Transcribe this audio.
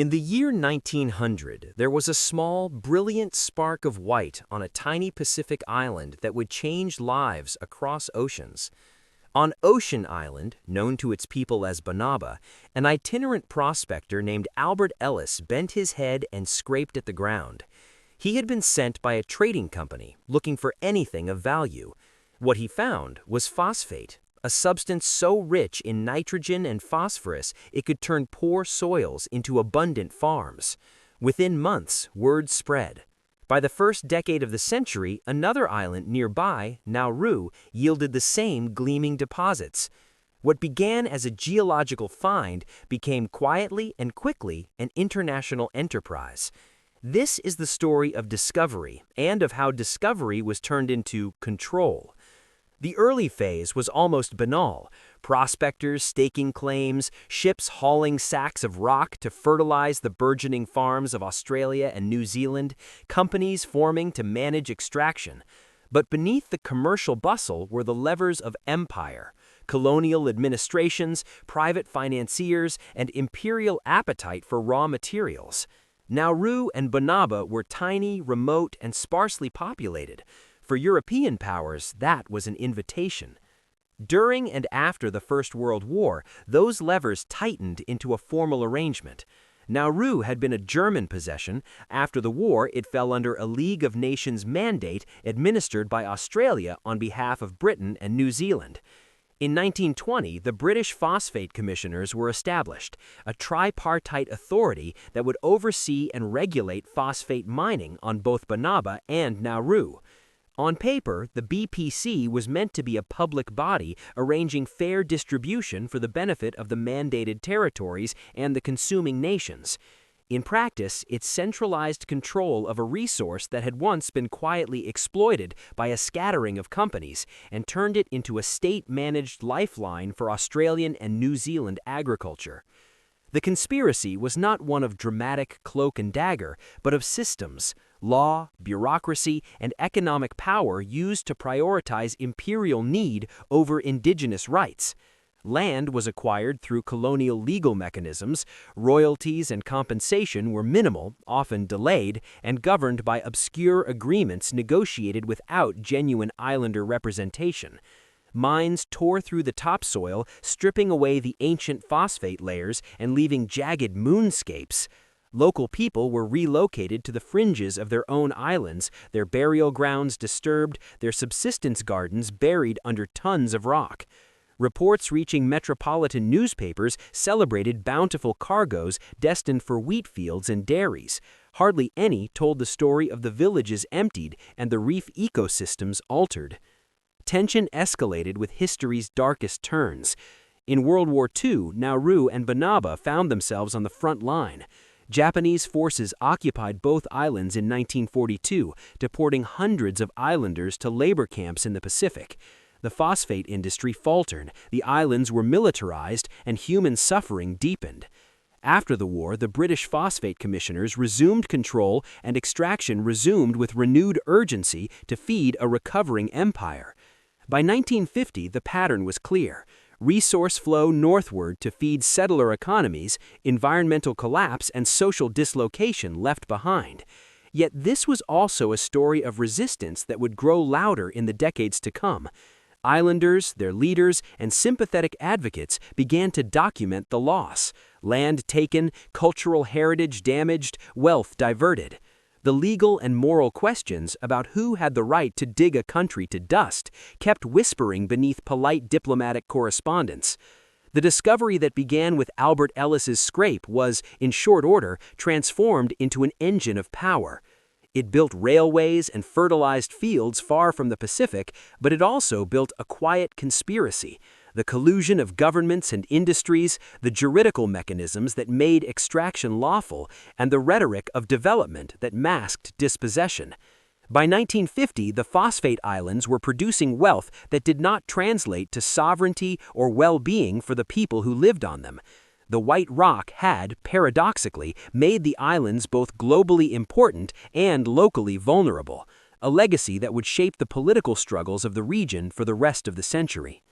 In the year 1900, there was a small, brilliant spark of white on a tiny Pacific island that would change lives across oceans. On Ocean Island, known to its people as Banaba, an itinerant prospector named Albert Ellis bent his head and scraped at the ground. He had been sent by a trading company looking for anything of value. What he found was phosphate, a substance so rich in nitrogen and phosphorus it could turn poor soils into abundant farms. Within months, word spread. By the first decade of the century, another island nearby, Nauru, yielded the same gleaming deposits. What began as a geological find became quietly and quickly an international enterprise. This is the story of discovery and of how discovery was turned into control. The early phase was almost banal: prospectors staking claims, ships hauling sacks of rock to fertilize the burgeoning farms of Australia and New Zealand, companies forming to manage extraction. But beneath the commercial bustle were the levers of empire: colonial administrations, private financiers, and imperial appetite for raw materials. Nauru and Banaba were tiny, remote, and sparsely populated. For European powers, that was an invitation. During and after the First World War, those levers tightened into a formal arrangement. Nauru had been a German possession. After the war, it fell under a League of Nations mandate administered by Australia on behalf of Britain and New Zealand. In 1920, the British Phosphate Commissioners were established, a tripartite authority that would oversee and regulate phosphate mining on both Banaba and Nauru. On paper, the BPC was meant to be a public body arranging fair distribution for the benefit of the mandated territories and the consuming nations. In practice, it centralized control of a resource that had once been quietly exploited by a scattering of companies and turned it into a state-managed lifeline for Australian and New Zealand agriculture. The conspiracy was not one of dramatic cloak and dagger, but of systems: law, bureaucracy, and economic power used to prioritize imperial need over indigenous rights. Land was acquired through colonial legal mechanisms. Royalties and compensation were minimal, often delayed, and governed by obscure agreements negotiated without genuine islander representation. Mines tore through the topsoil, stripping away the ancient phosphate layers and leaving jagged moonscapes. Local people were relocated to the fringes of their own islands, their burial grounds disturbed, their subsistence gardens buried under tons of rock. Reports reaching metropolitan newspapers celebrated bountiful cargoes destined for wheat fields and dairies. Hardly any told the story of the villages emptied and the reef ecosystems altered. Tension escalated with history's darkest turns. In World War II, Nauru and Banaba found themselves on the front line. Japanese forces occupied both islands in 1942, deporting hundreds of islanders to labor camps in the Pacific. The phosphate industry faltered, the islands were militarized, and human suffering deepened. After the war, the British Phosphate Commissioners resumed control, and extraction resumed with renewed urgency to feed a recovering empire. By 1950, the pattern was clear: resource flow northward to feed settler economies, environmental collapse and social dislocation left behind. Yet this was also a story of resistance that would grow louder in the decades to come. Islanders, their leaders, and sympathetic advocates began to document the loss: land taken, cultural heritage damaged, wealth diverted. The legal and moral questions about who had the right to dig a country to dust kept whispering beneath polite diplomatic correspondence. The discovery that began with Albert Ellis's scrape was, in short order, transformed into an engine of power. It built railways and fertilized fields far from the Pacific, but it also built a quiet conspiracy: the collusion of governments and industries, the juridical mechanisms that made extraction lawful, and the rhetoric of development that masked dispossession. By 1950, the phosphate islands were producing wealth that did not translate to sovereignty or well-being for the people who lived on them. The white rock had, paradoxically, made the islands both globally important and locally vulnerable, a legacy that would shape the political struggles of the region for the rest of the century.